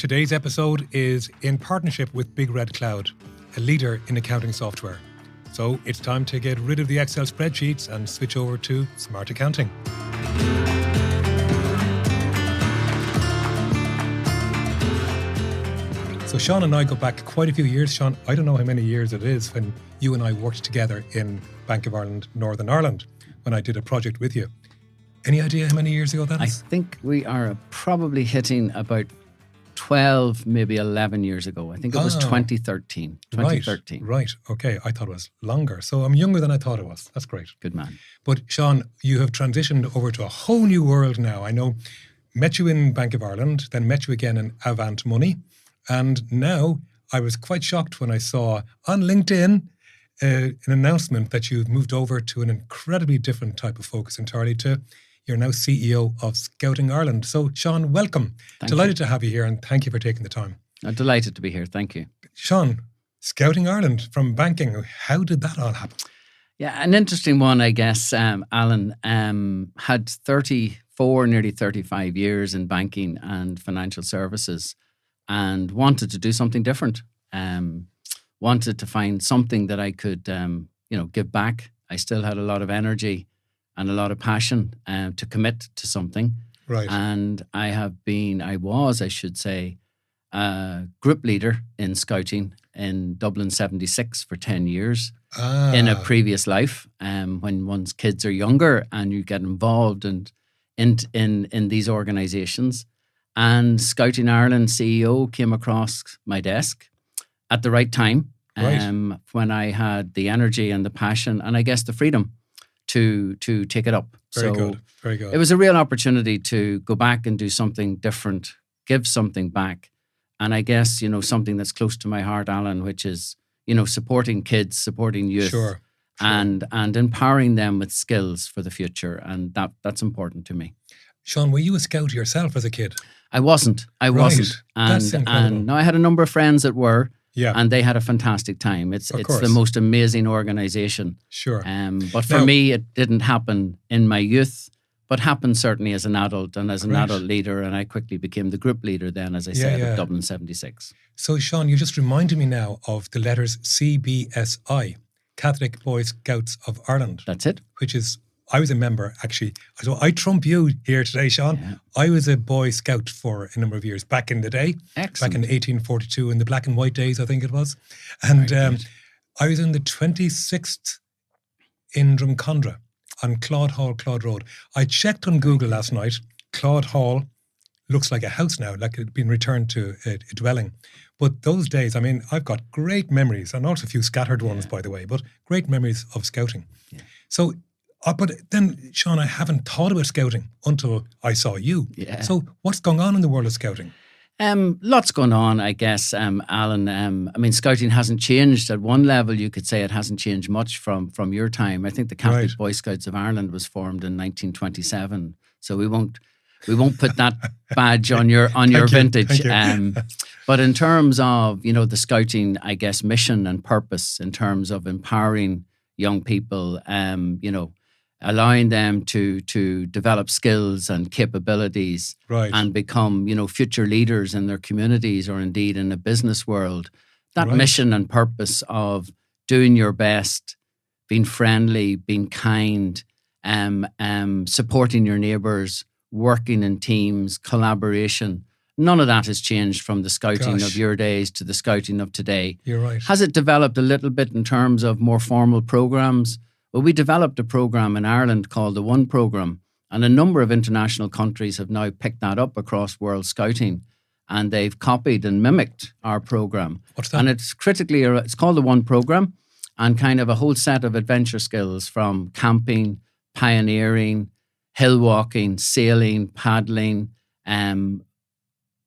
Today's episode is in partnership with Big Red Cloud, a leader in accounting software. So it's time to get rid of the Excel spreadsheets and switch over to smart accounting. So Sean and I go back quite a few years. Sean, I don't know how many years it is when you and I worked together in Bank of Ireland, Northern Ireland, when I did a project with you. Any idea how many years ago that is? I think we are probably hitting about 12, maybe 11 years ago. I think it was 2013. Right. Okay. I thought it was longer. So I'm younger than I thought it was. That's great. Good man. But Sean, you have transitioned over to a whole new world now. I know, met you in Bank of Ireland, then met you again in Avant Money. And now I was quite shocked when I saw on LinkedIn an announcement that you've moved over to an incredibly different type of focus entirely to you're now CEO of Scouting Ireland. So Sean, welcome. Delighted to have you here and thank you for taking the time. I'm delighted to be here. Thank you. Sean, Scouting Ireland from banking, how did that all happen? Yeah, an interesting one, I guess. Alan had 34, nearly 35 years in banking and financial services and wanted to do something different. Wanted to find something that I could, give back. I still had a lot of energy and a lot of passion to commit to something. Right. And I was, group leader in Scouting in Dublin 76 for 10 years in a previous life. When one's kids are younger and you get involved in these organisations. And Scouting Ireland CEO came across my desk at the right time, when I had the energy and the passion and I guess the freedom to take it up. Very good. It was a real opportunity to go back and do something different, give something back. And I guess, something that's close to my heart, Alan, which is, supporting kids, supporting youth. Sure. And empowering them with skills for the future. And that's important to me. Sean, were you a scout yourself as a kid? I wasn't. That's incredible. And no, I had a number of friends that were. Yeah. And they had a fantastic time. It's the most amazing organisation. Sure. But for me, it didn't happen in my youth, but happened certainly as an adult and as an adult leader. And I quickly became the group leader then, as I said, of Dublin 76. So, Sean, you just reminded me now of the letters CBSI, Catholic Boy Scouts of Ireland. That's it. Which is, I was a member, actually. So I trump you here today, Sean. Yeah. I was a Boy Scout for a number of years back in the day. Excellent. Back in 1842, in the black and white days, I think it was. And I was in the 26th in Drumcondra on Claude Road. I checked on Google last night. Claude Hall looks like a house now, like it had been returned to a dwelling. But those days, I've got great memories, and also a few scattered ones, by the way, but great memories of scouting. Yeah. So, but then, Sean, I haven't thought about scouting until I saw you. Yeah. So what's going on in the world of scouting? Lots going on, I guess, Alan. Scouting hasn't changed. At one level, you could say it hasn't changed much from your time. I think the Catholic Boy Scouts of Ireland was formed in 1927. So we won't put that badge on your vintage. But in terms of, the scouting, I guess, mission and purpose in terms of empowering young people, allowing them to develop skills and capabilities and become, future leaders in their communities or indeed in the business world. That mission and purpose of doing your best, being friendly, being kind, supporting your neighbours, working in teams, collaboration. None of that has changed from the scouting of your days to the scouting of today. You're right. Has it developed a little bit in terms of more formal programs? Well, we developed a program in Ireland called the One Program, and a number of international countries have now picked that up across World Scouting, and they've copied and mimicked our program. What's that? And it's called the One Program, and kind of a whole set of adventure skills from camping, pioneering, hill walking, sailing, paddling,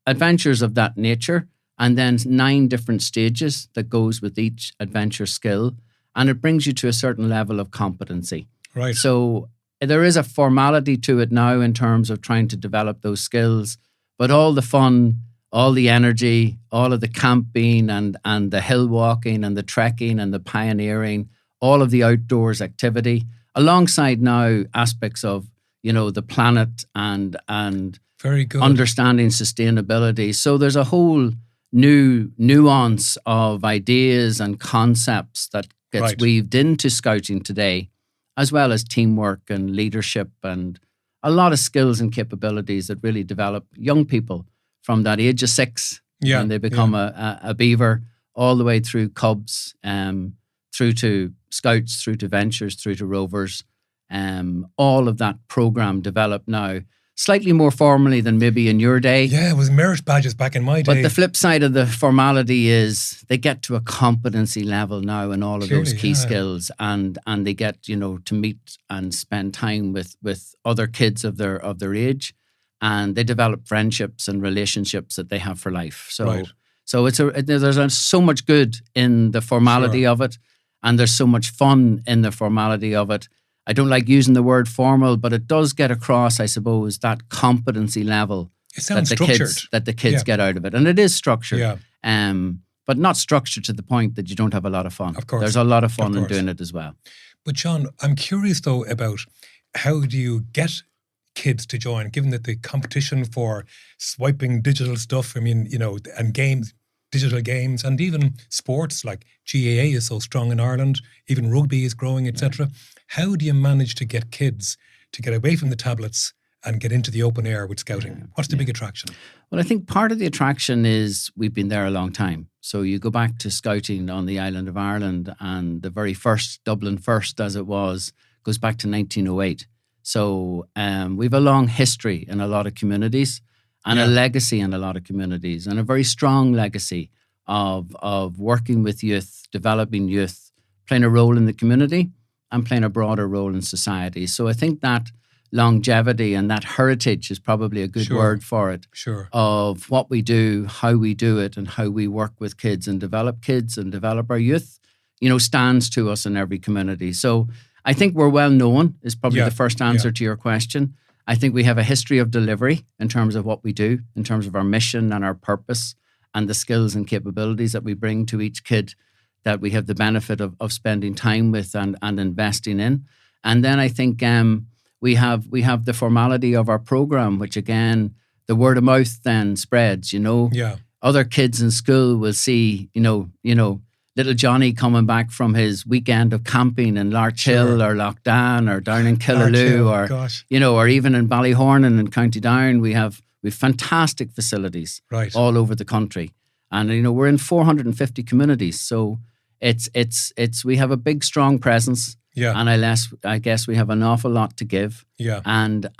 adventures of that nature, and then 9 different stages that goes with each adventure skill. And it brings you to a certain level of competency. Right. So there is a formality to it now in terms of trying to develop those skills, but all the fun, all the energy, all of the camping and the hill walking and the trekking and the pioneering, all of the outdoors activity, alongside now aspects of, the planet and Very good. understanding sustainability. So there's a whole new nuance of ideas and concepts that gets weaved into scouting today, as well as teamwork and leadership and a lot of skills and capabilities that really develop young people from that age of 6 when they become a beaver, all the way through cubs, through to scouts, through to ventures, through to rovers. All of that program developed now slightly more formally than maybe in your day. Yeah, it was merit badges back in my day. But the flip side of the formality is they get to a competency level now in all of those key skills, and they get, to meet and spend time with other kids of their age, and they develop friendships and relationships that they have for life. So there's so much good in the formality of it, and there's so much fun in the formality of it. I don't like using the word formal, but it does get across, I suppose, that competency level that the kids get out of it. And it is structured, but not structured to the point that you don't have a lot of fun. Of course. There's a lot of fun in doing it as well. But Sean, I'm curious though about how do you get kids to join, given that the competition for swiping digital stuff, and games, digital games, and even sports like GAA is so strong in Ireland, even rugby is growing, etc. How do you manage to get kids to get away from the tablets and get into the open air with scouting? What's the big attraction? Well, I think part of the attraction is we've been there a long time. So you go back to scouting on the island of Ireland, and the very first, Dublin First as it was, goes back to 1908. So we've a long history in a lot of communities, and a legacy in a lot of communities, and a very strong legacy of working with youth, developing youth, playing a role in the community and playing a broader role in society. So I think that longevity and that heritage is probably a good word for it, of what we do, how we do it, and how we work with kids and develop our youth, stands to us in every community. So I think we're well known is probably the first answer to your question. I think we have a history of delivery in terms of what we do, in terms of our mission and our purpose and the skills and capabilities that we bring to each kid that we have the benefit of spending time with and investing in. And then I think we have the formality of our program, which again, the word of mouth then spreads, Other kids in school will see, little Johnny coming back from his weekend of camping in Larch Hill or Loughdane or down in Killaloe or even in Ballyhornan in County Down. We've fantastic facilities all over the country. And, we're in 450 communities. So we have a big, strong presence. And I guess we have an awful lot to give. And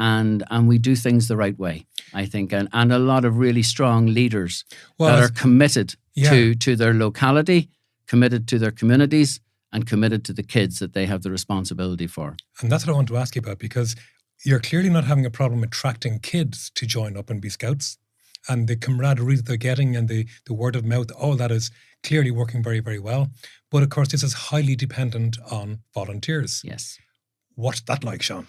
we do things the right way, I think. And a lot of really strong leaders that are committed to their locality, committed to their communities, and committed to the kids that they have the responsibility for. And that's what I want to ask you about, because you're clearly not having a problem attracting kids to join up and be scouts. And the camaraderie that they're getting and the word of mouth, all that is clearly working very, very well. But of course, this is highly dependent on volunteers. Yes. What's that like, Sean?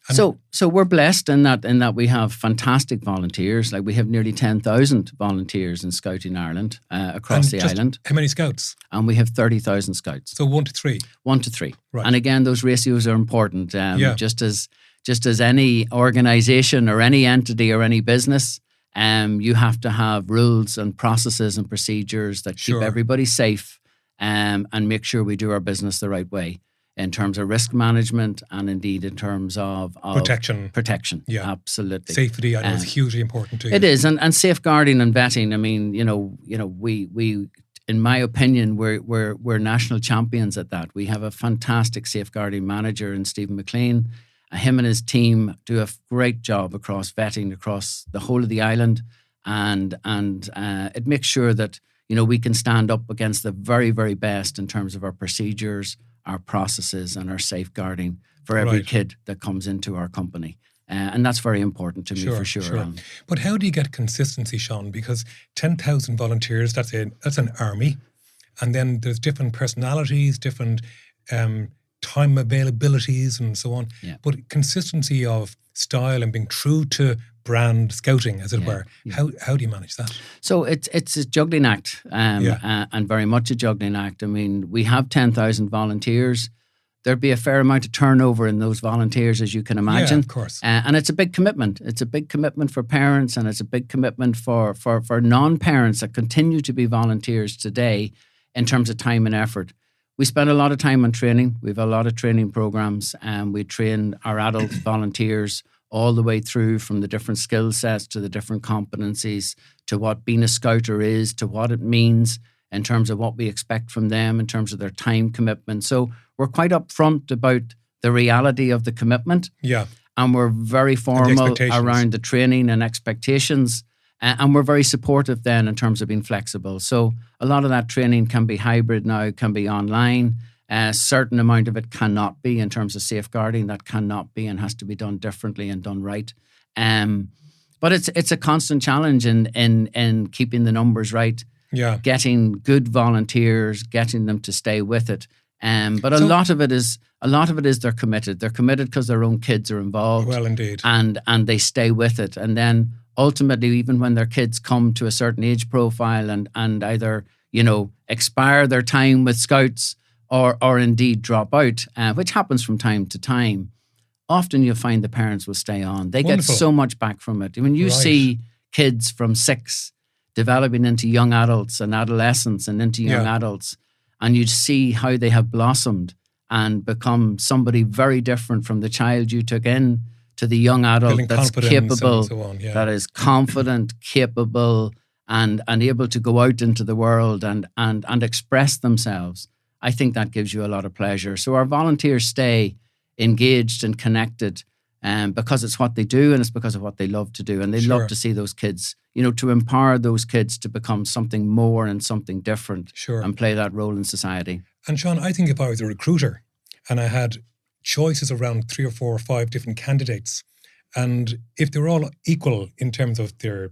So we're blessed in that we have fantastic volunteers. Like we have nearly 10,000 volunteers in Scouting Ireland across the island. How many scouts? And we have 30,000 scouts. So 1 to 3? 1 to 3. Right. And again, those ratios are important. Just as any organisation or any entity or any business, you have to have rules and processes and procedures that keep everybody safe and make sure we do our business the right way in terms of risk management and indeed in terms of protection. Yeah, absolutely. Safety, I know, is hugely important too. It is, and safeguarding and vetting. I mean, we in my opinion, we're national champions at that. We have a fantastic safeguarding manager in Stephen McLean. Him and his team do a great job across vetting across the whole of the island, and it makes sure that we can stand up against the very, very best in terms of our procedures, our processes, and our safeguarding for every kid that comes into our company. And that's very important to me for sure. But how do you get consistency, Sean? Because 10,000 volunteers, that's an army. And then there's different personalities, different time availabilities and so on. Yeah. But consistency of style and being true to brand scouting, as it were. Yeah. How do you manage that? So it's a juggling act and very much a juggling act. I mean, we have 10,000 volunteers. there'd be a fair amount of turnover in those volunteers, as you can imagine. Yeah, of course. And it's a big commitment. It's a big commitment for parents, and it's a big commitment for non-parents that continue to be volunteers today in terms of time and effort. We spend a lot of time on training. We have a lot of training programs, and we train our adult volunteers all the way through, from the different skill sets to the different competencies, to what being a scouter is, to what it means in terms of what we expect from them, in terms of their time commitment. So we're quite upfront about the reality of the commitment. Yeah. And we're very formal around the training and expectations. And we're very supportive then in terms of being flexible. So a lot of that training can be hybrid now, can be online. A certain amount of it cannot be in terms of safeguarding. That cannot be and has to be done differently and done right. But it's a constant challenge in keeping the numbers right. Yeah. Getting good volunteers, getting them to stay with it. But a lot of it is they're committed. They're committed because their own kids are involved. Well, indeed. And they stay with it. And then ultimately, even when their kids come to a certain age profile and either, expire their time with Scouts or indeed drop out, which happens from time to time, often you'll find the parents will stay on. They Wonderful. get so much back from it. When you see kids from 6 developing into young adults and adolescents and into young adults, and you see how they have blossomed and become somebody very different from the child you took in to the young adult Building that's capable, so on, that is confident, capable, and able to go out into the world and express themselves. I think that gives you a lot of pleasure. So our volunteers stay engaged and connected because it's what they do, and it's because of what they love to do. And they love to see those kids, to empower those kids to become something more and something different and play that role in society. And Sean, I think if I was a recruiter and I had choices around 3 or 4 or 5 different candidates, and if they were all equal in terms of their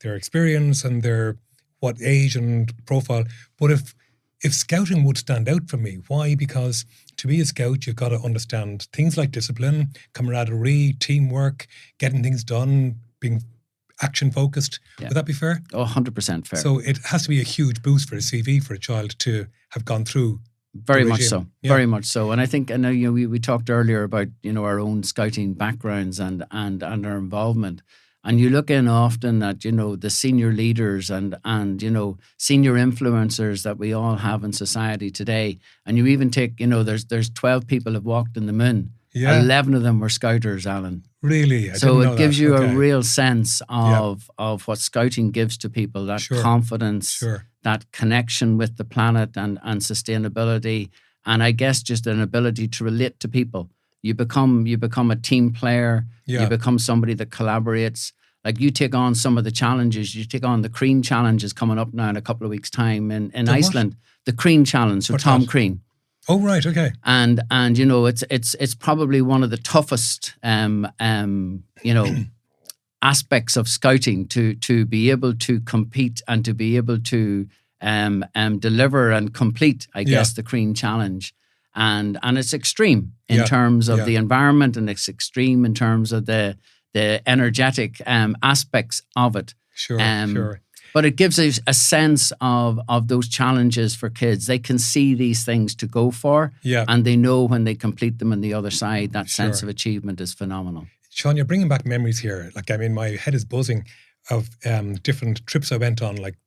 experience and their what age and profile, but if scouting would stand out for me, why? Because to be a scout, you've got to understand things like discipline, camaraderie, teamwork, getting things done, being action focused. Would that be fair? Oh, 100% fair. So it has to be a huge boost for a CV for a child to have gone through. Very much so. Yeah. Very much so. And I know we talked earlier about our own scouting backgrounds and our involvement. And you look in often at, the senior leaders and senior influencers that we all have in society today. And you even take, there's 12 people have walked in the moon. Yeah. 11 of them were Scouters, Alan. Really? So it gives you a real sense of what scouting gives to people, that confidence, that connection with the planet and sustainability. And I guess just an ability to relate to people. You become a team player. Yeah. You become somebody that collaborates. Like you take on some of the challenges. You take on the Crean Challenge is coming up now in a couple of weeks' time in Iceland. What? The Crean Challenge, so Tom Crean. Oh, right, okay. And it's probably one of the toughest aspects of scouting to be able to compete and to be able to deliver and complete, I guess, the Crean Challenge. And it's extreme in terms of the environment, and it's extreme in terms of the energetic aspects of it. Sure. But it gives us a sense of those challenges for kids. They can see these things to go for, and they know when they complete them on the other side, that sense of achievement is phenomenal. Sean, you're bringing back memories here. My head is buzzing of different trips I went on, like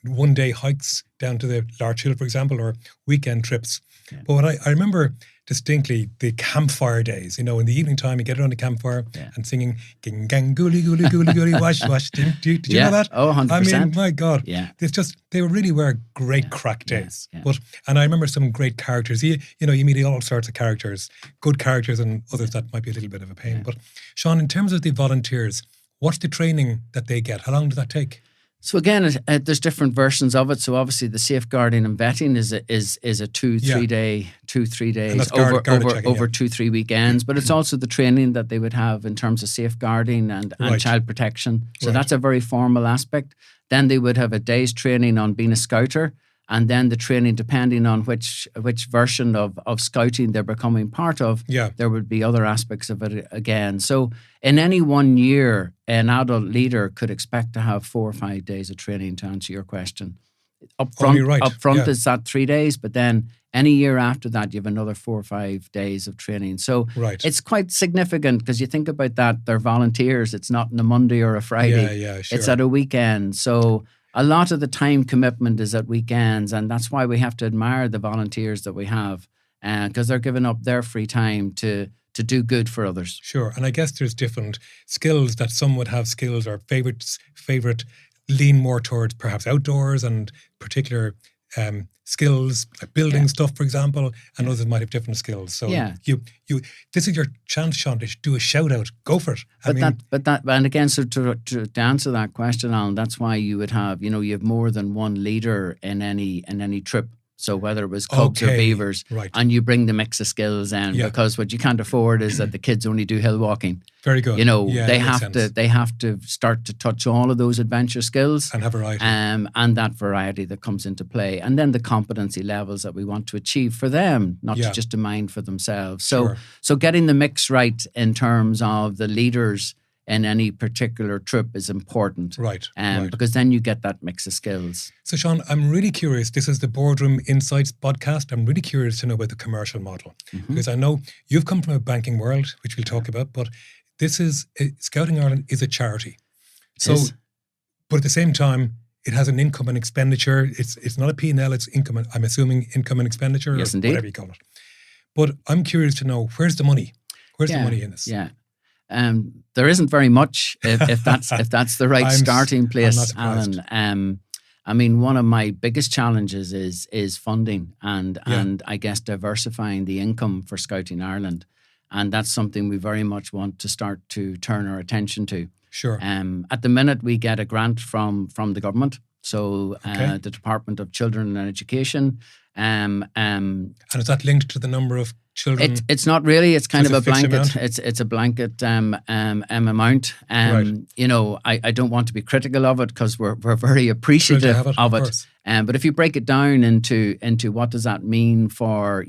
one-day hikes down to the Larch Hill, for example, or weekend trips. Yeah. But what I remember distinctly, the campfire days, in the evening time, you get around the campfire and singing, ging, gang, gooly, gooly, gooly, gooly, wash, wash. Did you know that? Oh, 100%. I mean, my God. Yeah. They really were great crack days. Yeah. And I remember some great characters. You meet all sorts of characters, good characters and others that might be a little bit of a pain. Yeah. But Sean, in terms of the volunteers, what's the training that they get? How long does that take? So again, there's different versions of it. So obviously, the safeguarding and vetting is a 2-3 days over 2-3 weekends. But it's also the training that they would have in terms of safeguarding and child protection. So that's a very formal aspect. Then they would have a day's training on being a scouter, and then the training, depending on which version of scouting they're becoming part of, there would be other aspects of it again. So in any 1 year, an adult leader could expect to have 4 or 5 days of training, to answer your question. Up front, yeah. It's that 3 days, but then any year after that, you have another 4 or 5 days of training. So it's quite significant because you think about that, they're volunteers. It's not on a Monday or a Friday. Yeah, sure. It's at a weekend. So a lot of the time commitment is at weekends, and that's why we have to admire the volunteers that we have, because they're giving up their free time to do good for others. Sure. And I guess there's different skills that some would have skills or favorite lean more towards perhaps outdoors and particular skills like building stuff, for example, and others might have different skills. So you this is your chance, Sean, to do a shout out. Go for it. And again, so to answer that question, Alan, that's why you would have, you have more than one leader in any trip. So whether it was Cubs or Beavers, and you bring the mix of skills in, because what you can't afford is that the kids only do hill walking. Very good. They have to start to touch all of those adventure skills and have variety, and that variety that comes into play, and then the competency levels that we want to achieve for them, not just to mind for themselves. So getting the mix right in terms of the leaders in any particular trip is important. Right. Because then you get that mix of skills. So Sean, I'm really curious. This is the Boardroom Insights podcast. I'm really curious to know about the commercial model. Because I know you've come from a banking world, which we'll talk about, but this is, Scouting Ireland is a charity. But at the same time, it has an income and expenditure. It's not a P&L, it's income. I'm assuming income and expenditure, yes, or indeed. Whatever you call it. But I'm curious to know, where's the money? Where's the money in this? Yeah. There isn't very much if that's the right starting place, Alan. I mean, one of my biggest challenges is funding and I guess diversifying the income for Scouting Ireland, and that's something we very much want to start to turn our attention to. Sure. At the minute, we get a grant from the government, so the Department of Children and Education. And is that linked to the number of children? It's not really. It's kind of a blanket. Amount? It's a blanket amount. I don't want to be critical of it because we're very appreciative of it. But if you break it down into what does that mean for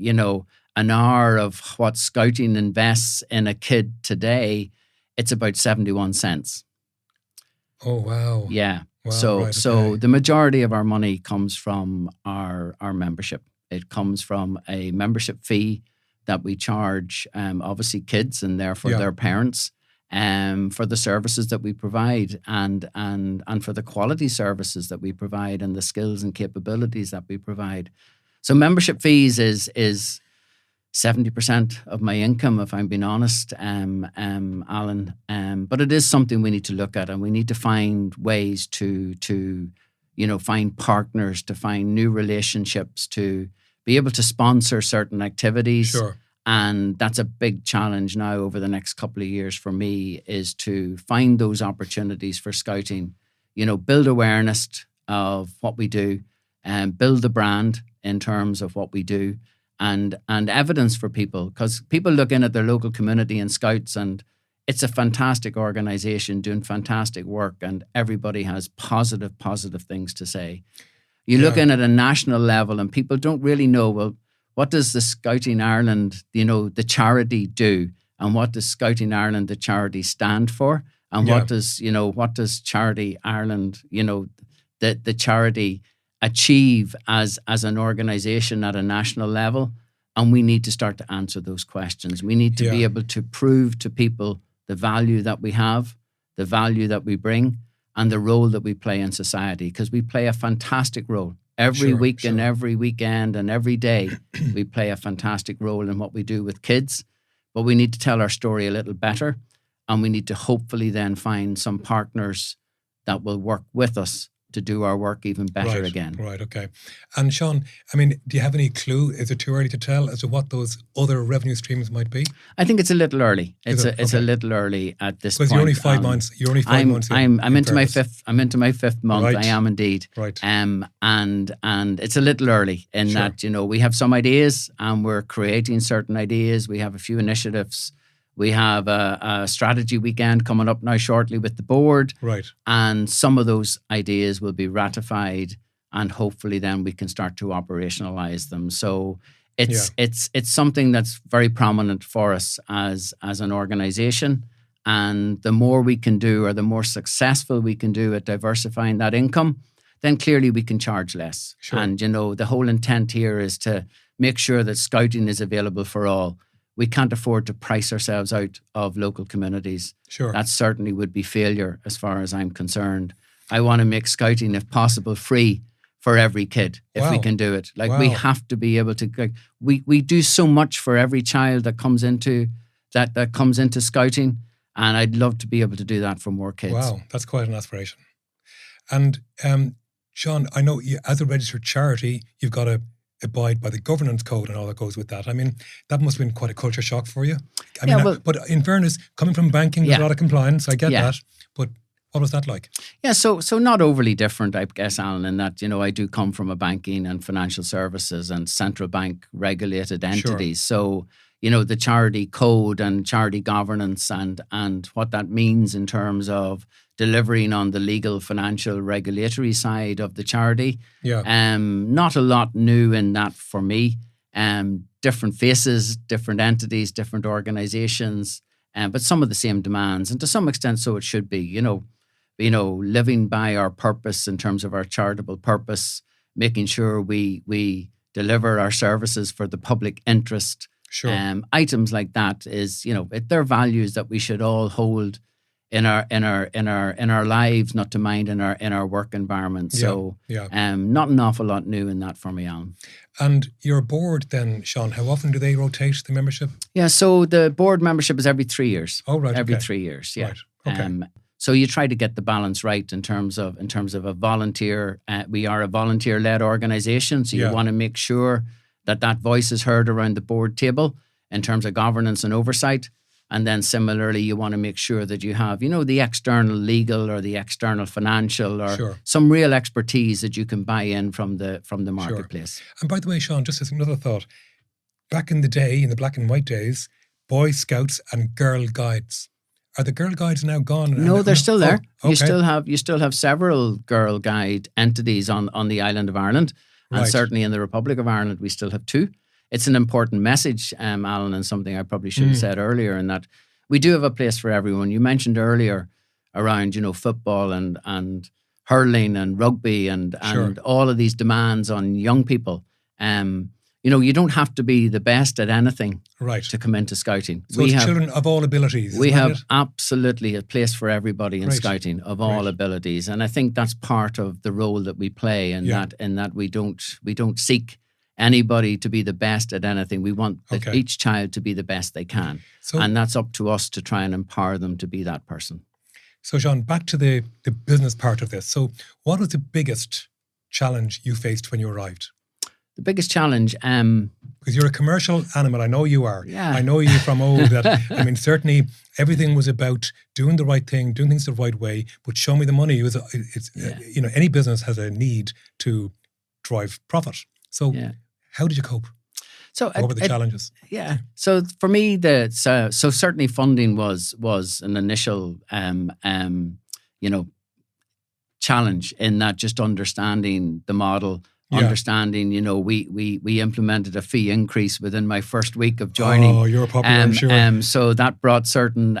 an hour of what Scouting invests in a kid today, it's about 71 cents. Oh wow! Yeah. Wow, so the majority of our money comes from our membership. It comes from a membership fee that we charge, obviously kids and therefore their parents, for the services that we provide and for the quality services that we provide and the skills and capabilities that we provide. So membership fees is 70% of my income, if I'm being honest, Alan. But it is something we need to look at, and we need to find ways to find partners, to find new relationships, to be able to sponsor certain activities. Sure. And that's a big challenge now over the next couple of years for me, is to find those opportunities for Scouting, build awareness of what we do and build the brand in terms of what we do. And evidence for people, because people look in at their local community and Scouts, and it's a fantastic organisation doing fantastic work, and everybody has positive things to say. You look in at a national level, and people don't really know, well, what does the Scouting Ireland, the charity do, and what does Scouting Ireland, the charity, stand for, and what does Charity Ireland, the charity achieve as an organisation at a national level? And we need to start to answer those questions. We need to be able to prove to people the value that we have, the value that we bring, and the role that we play in society, because we play a fantastic role. Every week and every weekend and every day, we play a fantastic role in what we do with kids. But we need to tell our story a little better, and we need to hopefully then find some partners that will work with us to do our work even better again. Right, okay. And Sean, I mean, do you have any clue? Is it too early to tell as to what those other revenue streams might be? I think it's a little early. It's a little early at this point. Because you're only 5 months. You're only 5 months. I'm into my fifth. I'm into my fifth month. Right. I am indeed. Right. And it's a little early in that we have some ideas and we're creating certain ideas. We have a few initiatives. We have a strategy weekend coming up now shortly with the board. Right. And some of those ideas will be ratified, and hopefully then we can start to operationalize them. So it's something that's very prominent for us as an organization. And the more we can do, or the more successful we can do at diversifying that income, then clearly we can charge less. Sure. And, the whole intent here is to make sure that scouting is available for all. We can't afford to price ourselves out of local communities. Sure. That certainly would be failure as far as I'm concerned. I want to make scouting, if possible, free for every kid, if we can do it. We have to be able to, we do so much for every child that comes into that comes into scouting, and I'd love to be able to do that for more kids. Wow, that's quite an aspiration. And Sean, I know you, as a registered charity, you've got to abide by the governance code and all that goes with that. I mean, that must have been quite a culture shock for you. But in fairness, coming from banking, there's a lot of compliance. I get that. But what was that like? Yeah, so not overly different, I guess, Alan, in that, I do come from a banking and financial services and central bank regulated entities. Sure. So, the charity code and charity governance and what that means in terms of delivering on the legal, financial, regulatory side of the charity. Yeah. Not a lot new in that for me. Different faces, different entities, different organizations, but some of the same demands. And to some extent, so it should be, living by our purpose in terms of our charitable purpose, making sure we deliver our services for the public interest. Sure. Items like that is, they're values that we should all hold in our lives, not to mind in our work environment. So, not an awful lot new in that for me, Alan. And your board then, Sean, how often do they rotate the membership? Yeah, so the board membership is every 3 years. Oh, right. Every 3 years, yeah. Right. Okay. So you try to get the balance right in terms of a volunteer. We are a volunteer-led organisation, so you want to make sure that voice is heard around the board table in terms of governance and oversight. And then similarly, you want to make sure that you have, the external legal or the external financial or some real expertise that you can buy in from the marketplace. Sure. And by the way, Sean, just as another thought, back in the day, in the black and white days, Boy Scouts and Girl Guides. Are the Girl Guides now gone? No, they're still there. Oh, okay. You still have several Girl Guide entities on the island of Ireland. And certainly in the Republic of Ireland, we still have 2. It's an important message, Alan, and something I probably should have said earlier, in that we do have a place for everyone. You mentioned earlier around, football and hurling and rugby and all of these demands on young people. You don't have to be the best at anything to come into scouting. So it's children of all abilities. We have absolutely a place for everybody in scouting of all abilities, and I think that's part of the role that we play. In that we don't seek anybody to be the best at anything. We want each child to be the best they can, and that's up to us to try and empower them to be that person. So, Sean, back to the business part of this. So, what was the biggest challenge you faced when you arrived? The biggest challenge, because you're a commercial animal, I know you are. Yeah. I know you from old. That certainly everything was about doing the right thing, doing things the right way. But show me the money. Any business has a need to drive profit. So, how did you cope? So, what were the challenges? Yeah. So for me, so certainly funding was an initial, challenge in that, just understanding the model. Understanding, we implemented a fee increase within my first week of joining. Oh, you're popular, I'm sure. So that brought certain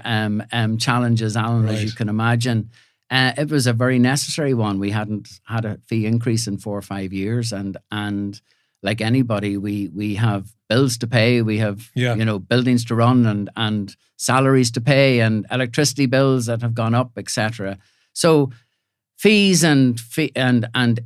challenges, Alan, as you can imagine. It was a very necessary one. We hadn't had a fee increase in 4 or 5 years, and like anybody, we have bills to pay. We have buildings to run and salaries to pay and electricity bills that have gone up, etc. So fees and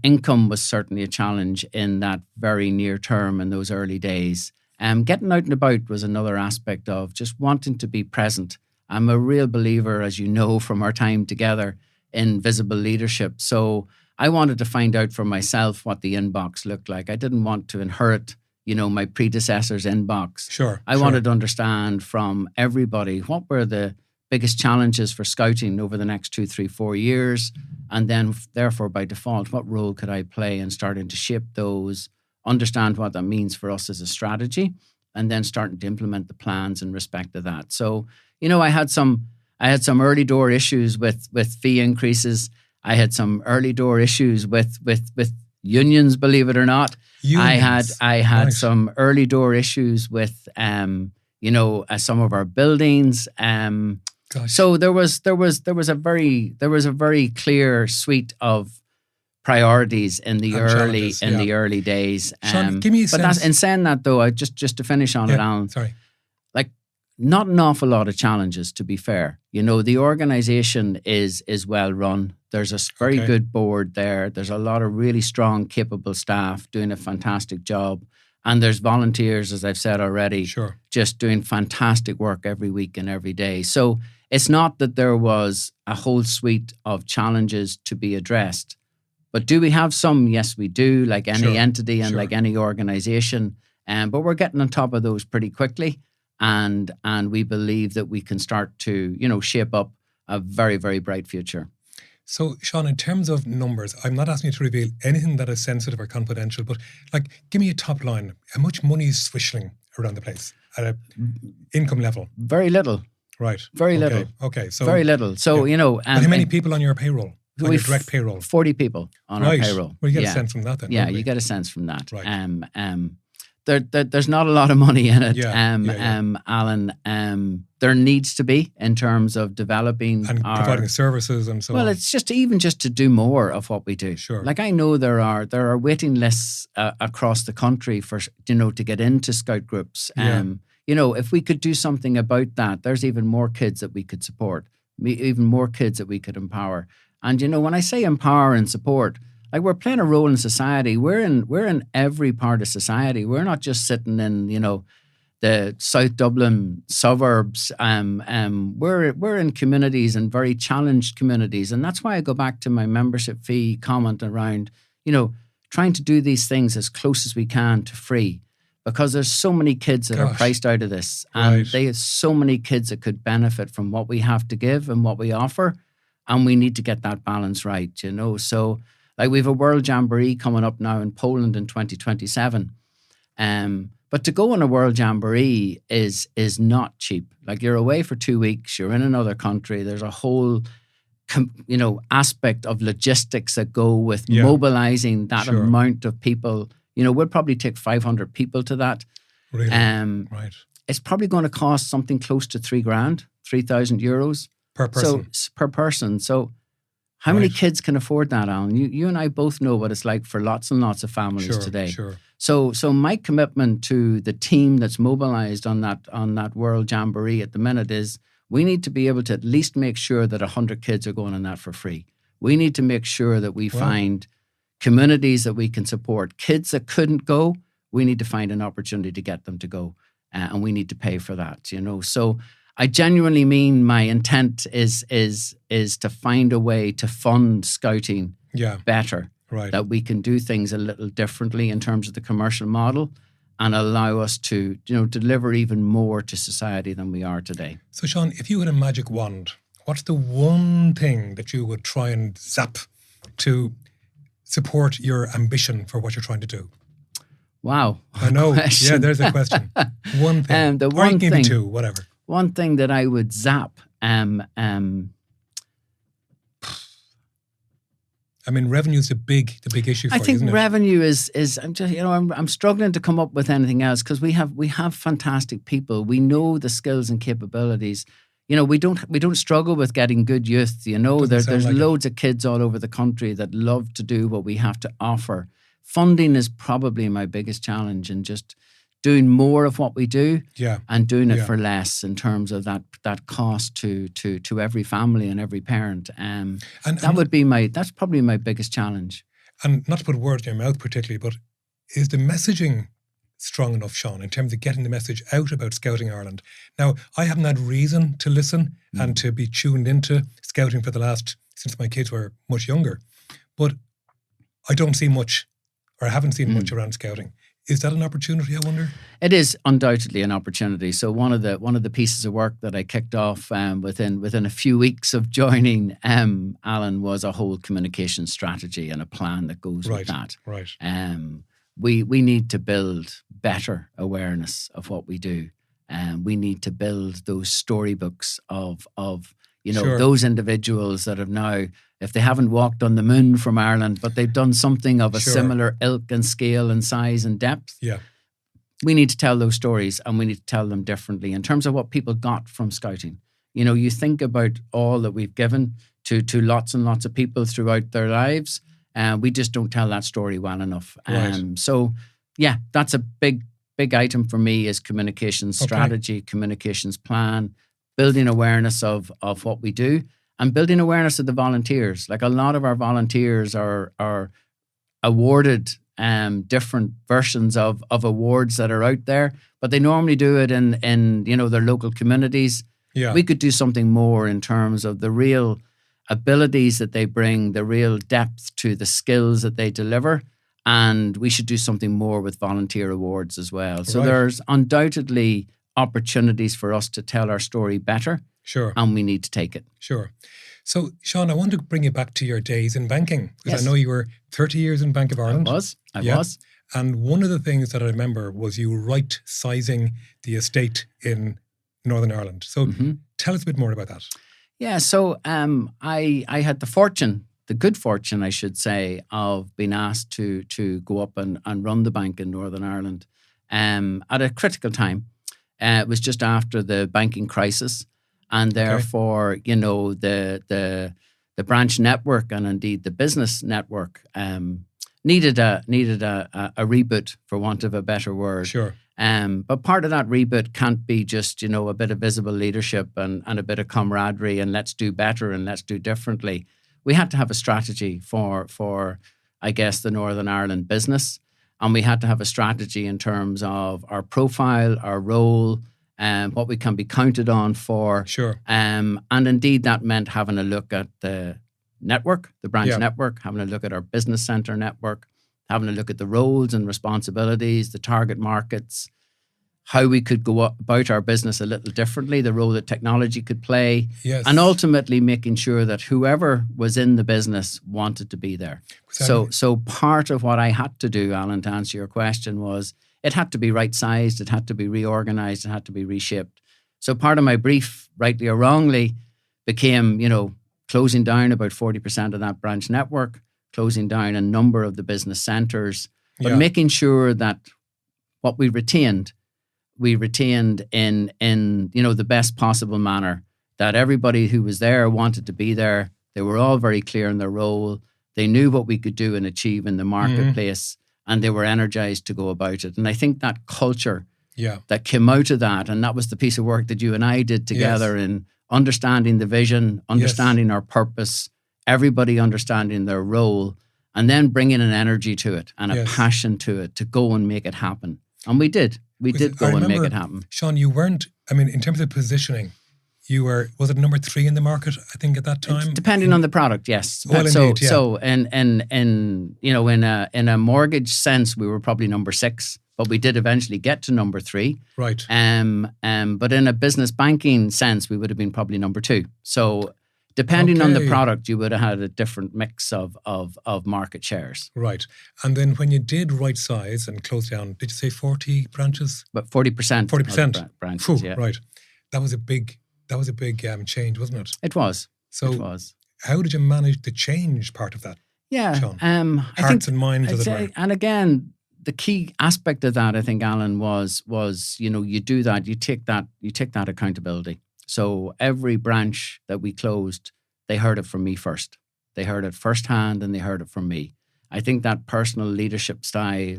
income was certainly a challenge in that very near term in those early days. Getting out and about was another aspect of just wanting to be present. I'm a real believer, as you know from our time together, in visible leadership. So I wanted to find out for myself what the inbox looked like. I didn't want to inherit, my predecessor's inbox. Sure. I wanted to understand from everybody what were the biggest challenges for scouting over the next 2, 3, 4 years. And then therefore by default, what role could I play in starting to shape those, understand what that means for us as a strategy, and then starting to implement the plans in respect to that. So, I had some early door issues with fee increases. I had some early door issues with unions, believe it or not. Unions. I had some early door issues with some of our buildings. So there was a very clear suite of priorities in the And the early days. Sean, give me a sense. But in saying that, though, I just to finish on it, Alan. Sorry. Like, not an awful lot of challenges, to be fair. You know, the organisation is well run. There's a very good board there. There's a lot of really strong, capable staff doing a fantastic job. And there's volunteers, as I've said already, just doing fantastic work every week and every day. So it's not that there was a whole suite of challenges to be addressed. But do we have some? Yes, we do, like any entity and like any organisation. But we're getting on top of those pretty quickly. And we believe that we can start to, you know, shape up a very, very bright future. So, Sean, in terms of numbers, I'm not asking you to reveal anything that is sensitive or confidential, but like, give me a top line. How much money is swishing around the place at an income level? Very little. Right. Very little. Okay. So very little. So, you know. But how many people on your payroll? On your direct payroll? 40 people on our payroll. Well, you get a sense from that then. Yeah, you get a sense from that. Right. There's not a lot of money in it, Alan. There needs to be in terms of developing and providing services and so on. Well, it's just to do more of what we do. Sure. Like, I know there are waiting lists across the country for, you know, to get into scout groups. You know, if we could do something about that, there's even more kids that we could support, even more kids that we could empower. And, you know, when I say empower and support, like, we're playing a role in society. We're in every part of society. We're not just sitting in, you know, the South Dublin suburbs. We're in communities, and very challenged communities. And that's why I go back to my membership fee comment around, you know, trying to do these things as close as we can to free. Because there's so many kids that are priced out of this. And they have so many kids that could benefit from what we have to give and what we offer. And we need to get that balance right, you know. So, like, we have a World Jamboree coming up now in Poland in 2027. But to go on a World Jamboree is not cheap. Like, you're away for 2 weeks, you're in another country. There's a whole, you know, aspect of logistics that go with mobilizing that amount of people. You know, we'll probably take 500 people to that. Really? Right. It's probably going to cost something close to €3,000, €3,000 per person. So, per person. So, how many kids can afford that, Alan? You and I both know what it's like for lots and lots of families today. Sure. So my commitment to the team that's mobilized on that World Jamboree at the minute is, we need to be able to at least make sure that 100 kids are going on that for free. We need to make sure that we find communities that we can support. Kids that couldn't go, we need to find an opportunity to get them to go, and we need to pay for that. You know, so I genuinely mean, my intent is to find a way to fund scouting better. Right. That we can do things a little differently in terms of the commercial model, and allow us to, you know, deliver even more to society than we are today. So, Sean, if you had a magic wand, what's the one thing that you would try and zap to support your ambition for what you're trying to do? Wow. I know. Question. Yeah, there's a question. One thing. The one or you can give thing, me two, whatever. One thing that I would zap, I mean, revenue is the big issue for you, I think isn't it? revenue is I'm just, you know, I'm struggling to come up with anything else, because we have fantastic people. We know the skills and capabilities. You know, we don't struggle with getting good youth. You know, there's like loads of kids all over the country that love to do what we have to offer. Funding is probably my biggest challenge, and just doing more of what we do, and doing it for less in terms of that cost to every family and every parent. That's probably my biggest challenge. And not to put words in your mouth particularly, but is the messaging strong enough, Sean, in terms of getting the message out about Scouting Ireland? Now, I haven't had reason to listen and to be tuned into scouting since my kids were much younger, but I don't see much, or I haven't seen much around scouting. Is that an opportunity, I wonder? It is undoubtedly an opportunity. So one of the pieces of work that I kicked off within a few weeks of joining Alan was a whole communication strategy and a plan that goes with that. Right. We need to build better awareness of what we do. We need to build those storybooks of you know, those individuals that have now, if they haven't walked on the moon from Ireland, but they've done something of a similar ilk and scale and size and depth. Yeah. We need to tell those stories, and we need to tell them differently in terms of what people got from scouting. You know, you think about all that we've given to lots and lots of people throughout their lives. We just don't tell that story well enough. Right. So, yeah, that's a big item for me is communications strategy, communications plan, building awareness of what we do, and building awareness of the volunteers. Like a lot of our volunteers are awarded different versions of awards that are out there, but they normally do it in their local communities. Yeah. We could do something more in terms of the real abilities that they bring, the real depth to the skills that they deliver, and we should do something more with volunteer awards as well. So there's undoubtedly opportunities for us to tell our story better. Sure. And we need to take it. Sure. So, Sean, I want to bring you back to your days in banking, because Yes. I know you were 30 years in Bank of Ireland. I was. And one of the things that I remember was you right-sizing the estate in Northern Ireland. So tell us a bit more about that. Yeah, so I had the good fortune, I should say, of being asked to go up and run the bank in Northern Ireland at a critical time. It was just after the banking crisis. And therefore, the branch network and indeed the business network needed a reboot, for want of a better word. Sure. But part of that reboot can't be just a bit of visible leadership and a bit of camaraderie and let's do better and let's do differently. We had to have a strategy for I guess the Northern Ireland business, and we had to have a strategy in terms of our profile, our role, what we can be counted on for. Sure. And indeed that meant having a look at the network, the branch network, having a look at our business centre network, having a look at the roles and responsibilities, the target markets, how we could go about our business a little differently, the role that technology could play, and ultimately making sure that whoever was in the business wanted to be there. So part of what I had to do, Alan, to answer your question, was it had to be right-sized, it had to be reorganised, it had to be reshaped. So part of my brief, rightly or wrongly, became, closing down about 40% of that branch network, closing down a number of the business centres, but making sure that what we retained in the best possible manner, that everybody who was there wanted to be there. They were all very clear in their role. They knew what we could do and achieve in the marketplace, and they were energized to go about it. And I think that culture that came out of that, and that was the piece of work that you and I did together in understanding the vision, understanding our purpose, everybody understanding their role, and then bringing an energy to it and a passion to it to go and make it happen. And we did. We did go and make it happen. Sean, you weren't, in terms of positioning, you were, was it number 3 in the market, I think, at that time? Depending on the product, yes. Well, indeed, So in a mortgage sense, we were probably number 6, but we did eventually get to number 3. Right. But in a business banking sense, we would have been probably number 2. So depending on the product, you would have had a different mix of market shares. Right. And then when you did right size and close down, did you say 40 branches? But 40%. 40%. Branches, Right. That was a big change, wasn't it? It was. So it was. How did you manage the change part of that? Yeah. Sean? Hearts and minds, as it were. And again, the key aspect of that, I think, Alan, was you do that, you take that accountability. So every branch that we closed, they heard it from me first. They heard it firsthand and they heard it from me. I think that personal leadership style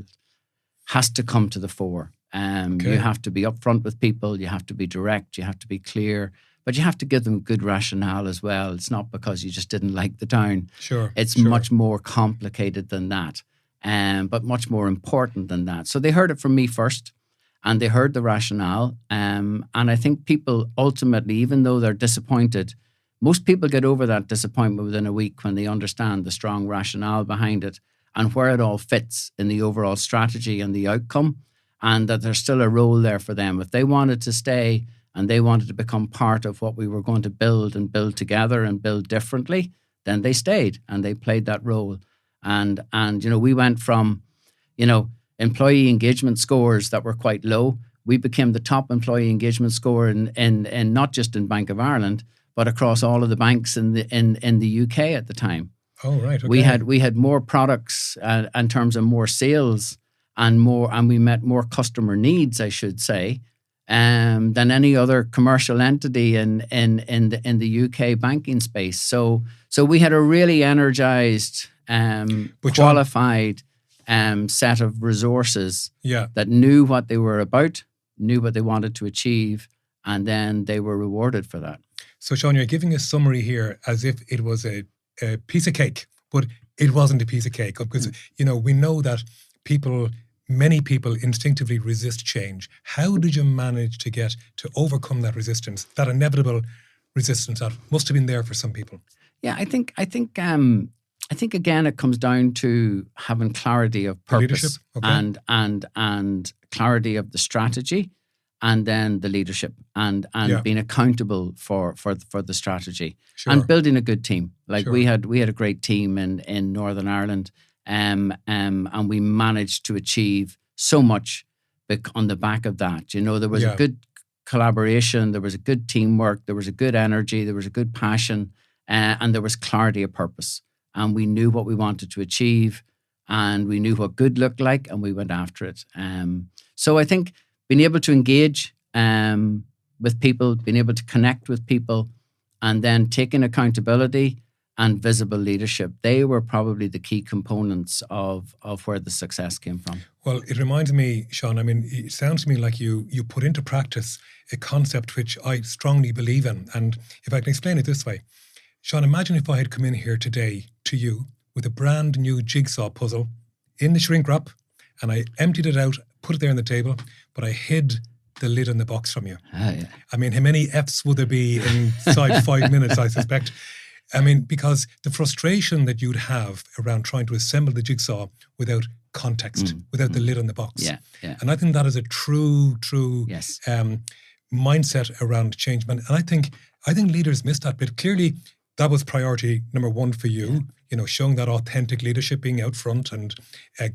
has to come to the fore. You have to be upfront with people, you have to be direct, you have to be clear, but you have to give them good rationale as well. It's not because you just didn't like the town. Sure. It's much more complicated than that, but much more important than that. So they heard it from me first. And they heard the rationale. And I think people ultimately, even though they're disappointed, most people get over that disappointment within a week when they understand the strong rationale behind it and where it all fits in the overall strategy and the outcome, and that there's still a role there for them. If they wanted to stay and they wanted to become part of what we were going to build and build together and build differently, then they stayed and they played that role. And we went from, employee engagement scores that were quite low. We became the top employee engagement score in not just in Bank of Ireland, but across all of the banks in the UK at the time. Oh, right. Okay. We had more products in terms of more sales and we met more customer needs, I should say, than any other commercial entity in the UK banking space. So we had a really energized qualified set of resources that knew what they were about, knew what they wanted to achieve, and then they were rewarded for that. So, Sean, you're giving a summary here as if it was a piece of cake, but it wasn't a piece of cake, because, we know that many people instinctively resist change. How did you manage to overcome that resistance, that inevitable resistance that must have been there for some people? Yeah, I think again it comes down to having clarity of purpose and clarity of the strategy, and then the leadership and being accountable for the strategy, and building a good team. We had a great team in Northern Ireland, and we managed to achieve so much on the back of that. There was a good collaboration, there was a good teamwork, there was a good energy, there was a good passion, and there was clarity of purpose. And we knew what we wanted to achieve, and we knew what good looked like, and we went after it. So I think being able to engage with people, being able to connect with people, and then taking accountability and visible leadership, they were probably the key components of where the success came from. Well, it reminds me, Sean, it sounds to me like you put into practice a concept which I strongly believe in. And if I can explain it this way, Sean, imagine if I had come in here today to you with a brand new jigsaw puzzle in the shrink wrap, and I emptied it out, put it there on the table, but I hid the lid on the box from you. Ah, yeah. How many Fs would there be inside 5 minutes, I suspect? Because the frustration that you'd have around trying to assemble the jigsaw without context, without the lid on the box. Yeah. And I think that is a true yes. Mindset around change. And I think leaders miss that bit. Clearly, that was priority number one for you, showing that authentic leadership, being out front and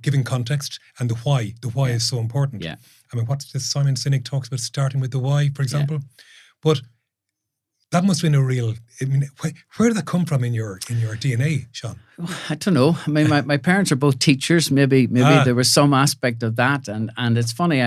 giving context, and the why. The why is so important. Yeah. What's this? Simon Sinek talks about starting with the why, for example. But that must have been a real, where did that come from in your DNA, Sean? I don't know. My parents are both teachers. Maybe there was some aspect of that. And it's funny,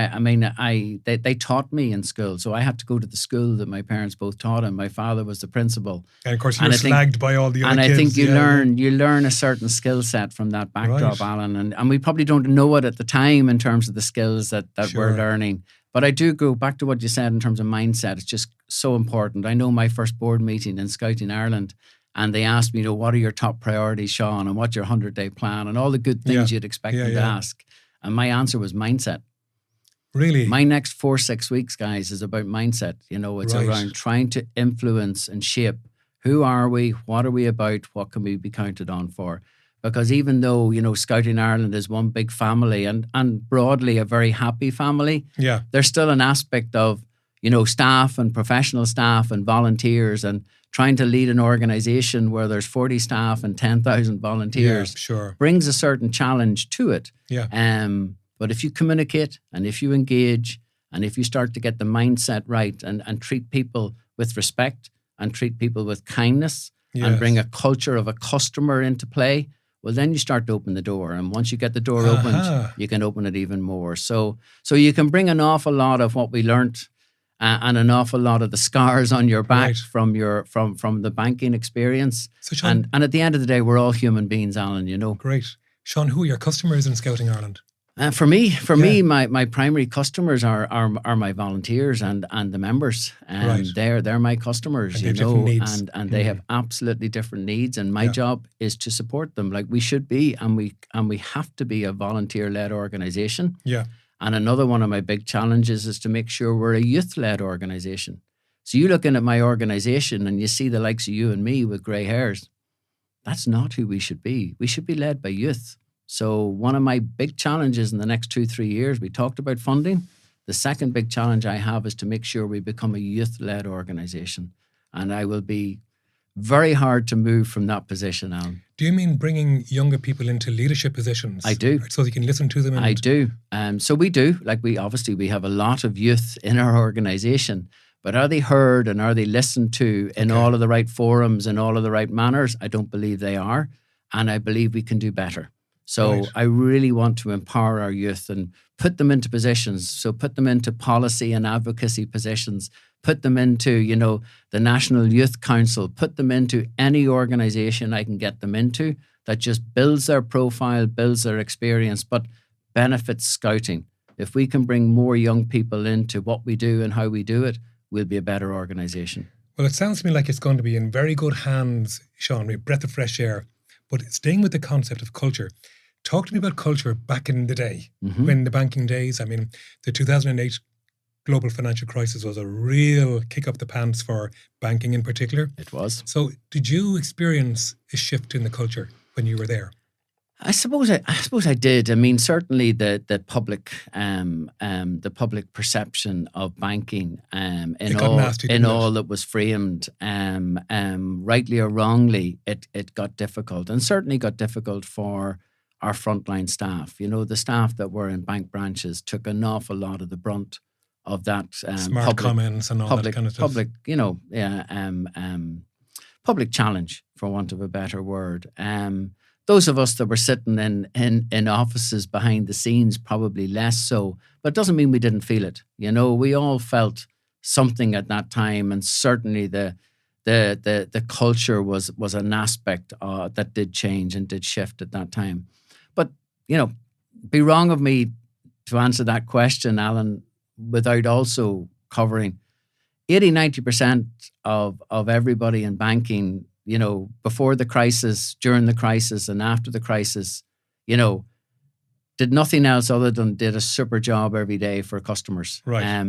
they taught me in school. So I had to go to the school that my parents both taught in. My father was the principal. And of course, you're slagged by all the other kids. And I think you learn a certain skill set from that backdrop, Alan. And we probably don't know it at the time in terms of the skills that we're learning. But I do go back to what you said in terms of mindset. It's just so important. I know my first board meeting in Scouting Ireland, and they asked me, what are your top priorities, Sean, and what's your 100-day plan, and all the good things you'd expect them to ask. And my answer was mindset. Really? My next 4-6 weeks, guys, is about mindset. It's around trying to influence and shape who are we, what are we about, what can we be counted on for. Because even though, Scouting Ireland is one big family and broadly a very happy family, there's still an aspect of, staff and professional staff and volunteers, and trying to lead an organisation where there's 40 staff and 10,000 volunteers brings a certain challenge to it. But if you communicate and if you engage and if you start to get the mindset right and treat people with respect and treat people with kindness and bring a culture of a customer into play, well, then you start to open the door. And once you get the door opened, you can open it even more. So you can bring an awful lot of what we learnt and an awful lot of the scars on your back from the banking experience. So Sean, and at the end of the day, we're all human beings, Alan, Great. Sean, who are your customers in Scouting Ireland? For me, my primary customers are my volunteers and the members. They're my customers, and they have absolutely different needs. And my job is to support them, like we should be, and we have to be a volunteer-led organisation. And another one of my big challenges is to make sure we're a youth-led organisation. So you look in at my organisation and you see the likes of you and me with grey hairs. That's not who we should be. We should be led by youth. So one of my big challenges in the next 2-3 years, we talked about funding. The second big challenge I have is to make sure we become a youth-led organisation. And I will be very hard to move from that position, Alan. Do you mean bringing younger people into leadership positions? I do. So you can listen to them? I do. So we do. We have a lot of youth in our organisation. But are they heard and are they listened to in all of the right forums and all of the right manners? I don't believe they are. And I believe we can do better. So I really want to empower our youth and put them into positions. So put them into policy and advocacy positions, put them into, the National Youth Council, put them into any organisation I can get them into that just builds their profile, builds their experience, but benefits scouting. If we can bring more young people into what we do and how we do it, we'll be a better organisation. Well, it sounds to me like it's going to be in very good hands, Sean, a breath of fresh air. But staying with the concept of culture, talk to me about culture back in the day, when the banking days, I mean, the 2008 global financial crisis was a real kick up the pants for banking in particular. It was. So did you experience a shift in the culture when you were there? I suppose I did. I mean, certainly the public perception of banking in all that was framed, rightly or wrongly, it got difficult, and certainly got difficult for our frontline staff. You know, the staff that were in bank branches took an awful lot of the brunt of that smart comments and all that kind of stuff. Public challenge, for want of a better word. Those of us that were sitting in offices behind the scenes, probably less so, but it doesn't mean we didn't feel it. You know, we all felt something at that time, and certainly the culture was an aspect that did change and did shift at that time. But, you know, be wrong of me to answer that question, Alan, without also covering 80-90% of everybody in banking, you know, before the crisis, during the crisis, and after the crisis, you know, did nothing else other than did a super job every day for customers. Right.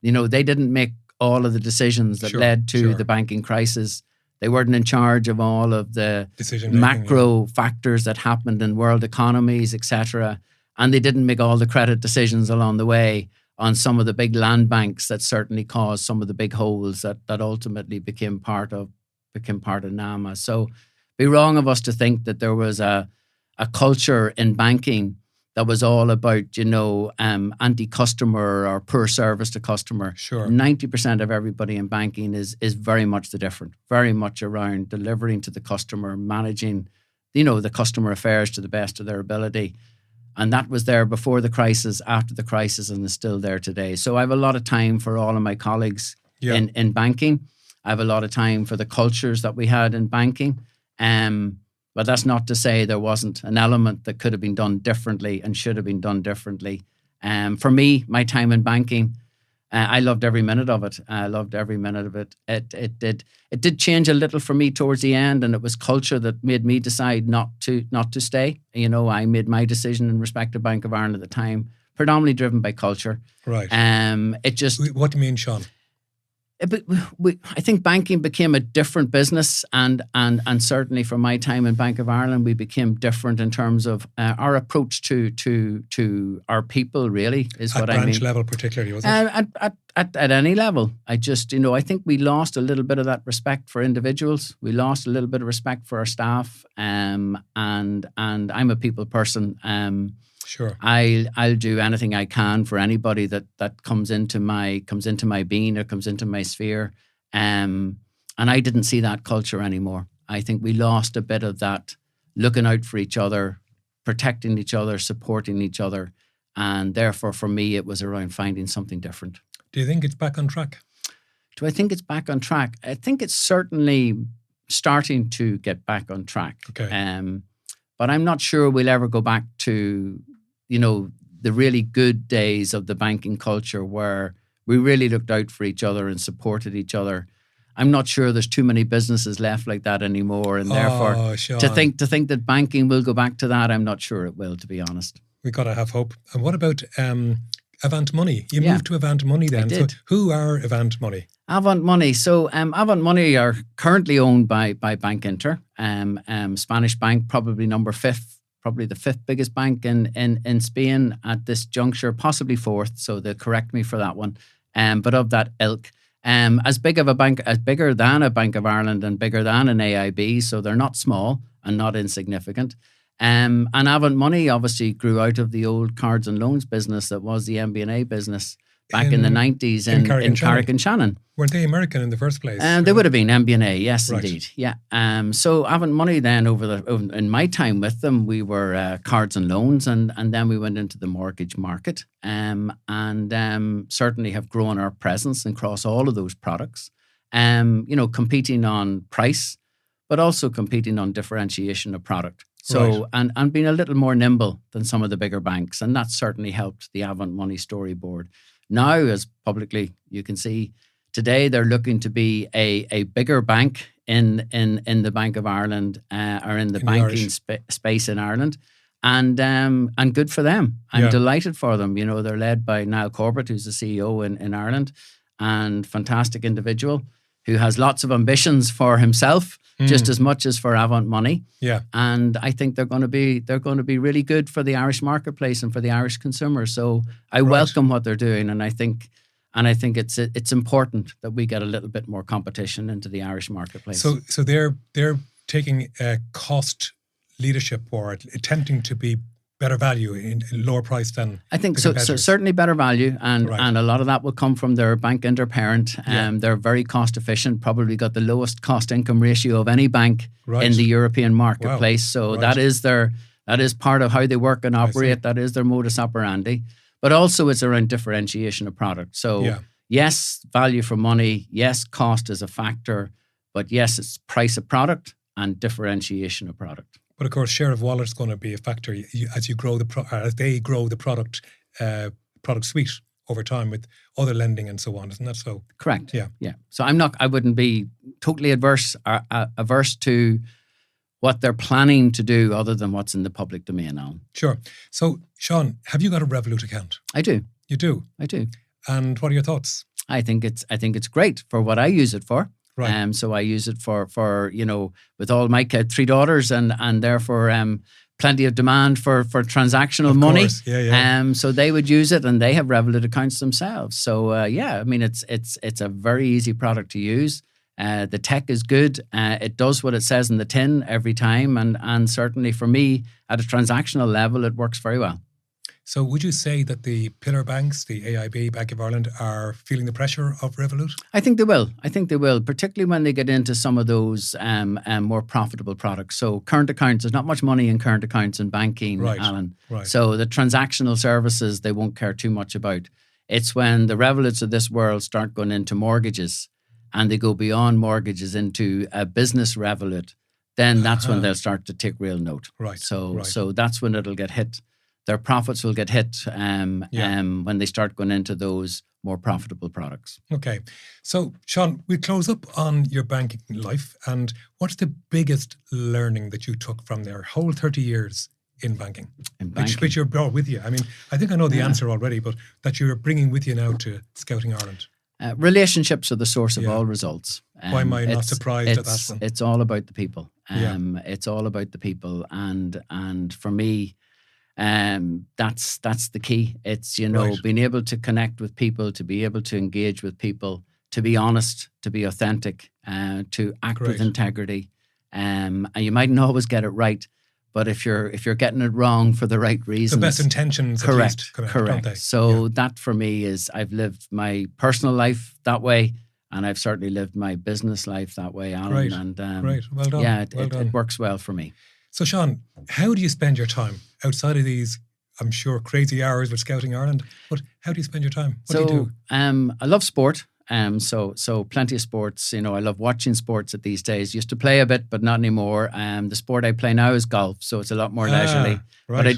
You know, they didn't make all of the decisions that led to the banking crisis. They weren't in charge of all of the macro factors that happened in world economies, etc. And they didn't make all the credit decisions along the way on some of the big land banks that certainly caused some of the big holes that ultimately became part of NAMA. So be wrong of us to think that there was a culture in banking that was all about, you know, anti-customer or poor service to customer. Sure. 90% of everybody in banking is very much the different, very much around delivering to the customer, managing, you know, the customer affairs to the best of their ability. And that was there before the crisis, after the crisis, and is still there today. So I have a lot of time for all of my colleagues in banking. I have a lot of time for the cultures that we had in banking. But that's not to say there wasn't an element that could have been done differently and should have been done differently. For me, my time in banking, I loved every minute of it. I loved every minute of it. It did change a little for me towards the end, and it was culture that made me decide not to stay. You know, I made my decision in respect to Bank of Ireland at the time, predominantly driven by culture. Right. It just. What do you mean, Sean? I think banking became a different business, and certainly from my time in Bank of Ireland, we became different in terms of our approach to our people. Really, is what I mean. At branch level, particularly, was it? At any level, I think we lost a little bit of that respect for individuals. We lost a little bit of respect for our staff. And I'm a people person. Sure. I'll do anything I can for anybody that comes into my being or comes into my sphere. And I didn't see that culture anymore. I think we lost a bit of that looking out for each other, protecting each other, supporting each other. And therefore, for me, it was around finding something different. Do you think it's back on track? Do I think it's back on track? I think it's certainly starting to get back on track. Okay. But I'm not sure we'll ever go back to, you know, the really good days of the banking culture where we really looked out for each other and supported each other. I'm not sure there's too many businesses left like that anymore, and therefore Sean, to think that banking will go back to that, I'm not sure it will, to be honest. We've got to have hope. And what about Avant Money? You moved to Avant Money then. I did. So who are Avant Money? Avant Money. So Avant Money are currently owned by Bank Inter, Spanish bank, probably the fifth biggest bank in Spain at this juncture, possibly fourth. So they'll correct me for that one. But of that ilk, as bigger than a Bank of Ireland and bigger than an AIB. So they're not small and not insignificant. And Avant Money obviously grew out of the old cards and loans business that was the MBNA business back in the 90s in Carrick and Shannon. Weren't they American in the first place? They would have been MBNA, yes, right. Indeed. Yeah. So Avant Money then, in my time with them, we were cards and loans, and then we went into the mortgage market, and certainly have grown our presence across all of those products. You know, competing on price, but also competing on differentiation of product. So, and being a little more nimble than some of the bigger banks. And that certainly helped the Avant Money storyboard. Now, as publicly you can see, today they're looking to be a bigger bank in the Bank of Ireland or in the banking space in Ireland. And good for them. I'm delighted for them. You know, they're led by Niall Corbett, who's the CEO in Ireland, and fantastic individual who has lots of ambitions for himself, just as much as for Avant Money. Yeah. And I think they're going to be really good for the Irish marketplace and for the Irish consumer. So I welcome what they're doing, and I think it's important that we get a little bit more competition into the Irish marketplace. So they're taking a cost leadership or attempting to be better value in lower price than I think so certainly better value, and a lot of that will come from their bank interparent. They're very cost efficient, probably got the lowest cost income ratio of any bank in the European marketplace. So that is part of how they work and operate. That is their modus operandi. But also it's around differentiation of product. So yes, value for money, yes, cost is a factor, but yes, it's price of product and differentiation of product. But of course, share of wallet is going to be a factor as you grow as they grow the product suite over time with other lending and so on, isn't that so? Correct. Yeah. So I wouldn't be totally averse to what they're planning to do other than what's in the public domain now. Sure. So, Sean, have you got a Revolut account? I do. You do? I do. And what are your thoughts? I think it's great for what I use it for. Right. So I use it for with all my 3 daughters and therefore plenty of demand for transactional money. Course. Yeah. So they would use it, and they have Revolut accounts themselves. So I mean it's a very easy product to use. The tech is good. It does what it says in the tin every time, and certainly for me at a transactional level, it works very well. So would you say that the pillar banks, the AIB, Bank of Ireland, are feeling the pressure of Revolut? I think they will, particularly when they get into some of those more profitable products. So current accounts, there's not much money in current accounts in banking, Alan. Right. So the transactional services, they won't care too much about. It's when the Revoluts of this world start going into mortgages and they go beyond mortgages into a business Revolut, then that's when they'll start to take real note. Right. So that's when it'll get hit. Their profits will get hit when they start going into those more profitable products. Okay. So, Sean, we close up on your banking life. And what's the biggest learning that you took from their whole 30 years in banking? Which you brought with you? I mean, I think I know the answer already, but that you're bringing with you now to Scouting Ireland. Relationships are the source of all results. Why am I not surprised at that one? It's all about the people. It's all about the people. And for me, that's the key. It's, being able to connect with people, to be able to engage with people, to be honest, to be authentic, to act with integrity. And you mightn't always get it right, but if you're getting it wrong for the right reasons, the best intentions, correct. Don't they? So that for me is, I've lived my personal life that way, and I've certainly lived my business life that way, Alan. Great. And Great. Well done. Yeah, it works well for me. So, Sean, how do you spend your time outside of these, I'm sure, crazy hours with Scouting Ireland? But how do you spend your time? What do you do? I love sport. So plenty of sports. I love watching sports at these days. Used to play a bit, but not anymore. The sport I play now is golf, so it's a lot more leisurely. Right. But I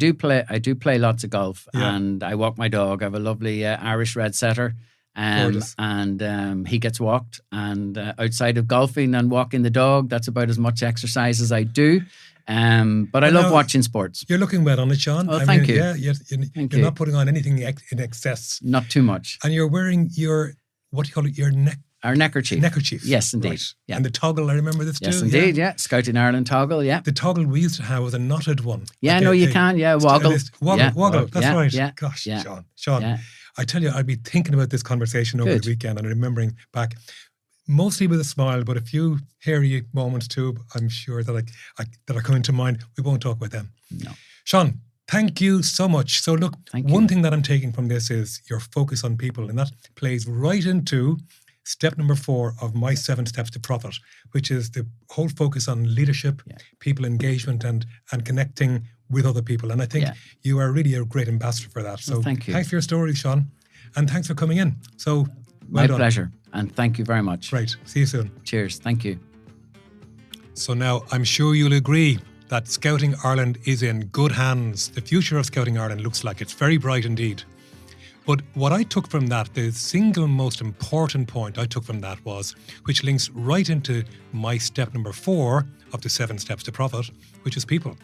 do play lots of golf, and I walk my dog. I have a lovely Irish red setter. And he gets walked. And outside of golfing and walking the dog, that's about as much exercise as I do. But I love watching sports. You're looking well on it, Sean. Oh, thank you. Yeah, you're not putting on anything in excess. Not too much. And you're wearing your, what do you call it, our neckerchief. Neckerchief. Yes, indeed. Right. Yeah. And the toggle, I remember this too. Yes, indeed, yeah. Scouting Ireland toggle, yeah. The toggle we used to have was a knotted one. Yeah, you can, woggle. Woggle, that's right. Yeah. Gosh, Sean. Yeah. I tell you, I'd be thinking about this conversation over the weekend and remembering back, mostly with a smile, but a few hairy moments too, I'm sure that are coming to mind. We won't talk about them. No. Sean, thank you so much. So look, one thing that I'm taking from this is your focus on people, and that plays right into step number 4 of my 7 steps to profit, which is the whole focus on leadership, people engagement, and connecting with other people. And I think you are really a great ambassador for that. So thank you. Thanks for your story, Sean. And thanks for coming in. So my pleasure. And thank you very much. Right. See you soon. Cheers. Thank you. So now I'm sure you'll agree that Scouting Ireland is in good hands. The future of Scouting Ireland looks like it's very bright indeed. But what I took from that, the single most important point I took from that was, which links right into my step number 4 of the 7 steps to profit, which is people.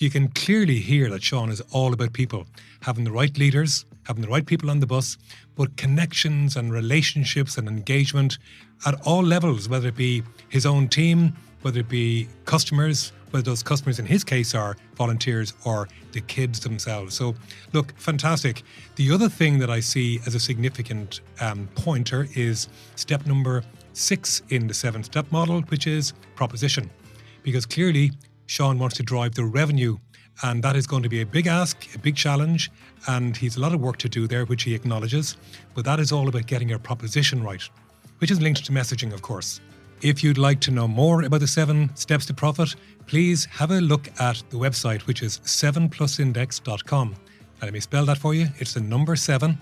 You can clearly hear that Sean is all about people, having the right leaders, having the right people on the bus, but connections and relationships and engagement at all levels, whether it be his own team, whether it be customers, whether those customers in his case are volunteers or the kids themselves. So look, fantastic. The other thing that I see as a significant pointer is step number 6 in the 7-step model, which is proposition. Because clearly Sean wants to drive the revenue, and that is going to be a big ask, a big challenge, and he's a lot of work to do there, which he acknowledges. But that is all about getting your proposition right, which is linked to messaging, of course. If you'd like to know more about the 7 steps to profit, please have a look at the website, which is 7plusindex.com. Now, let me spell that for you. It's the number 7,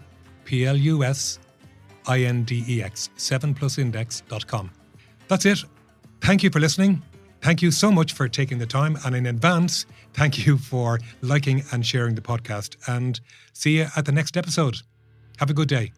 Plusindex, 7plusindex.com. That's it. Thank you for listening. Thank you so much for taking the time. And in advance, thank you for liking and sharing the podcast. And see you at the next episode. Have a good day.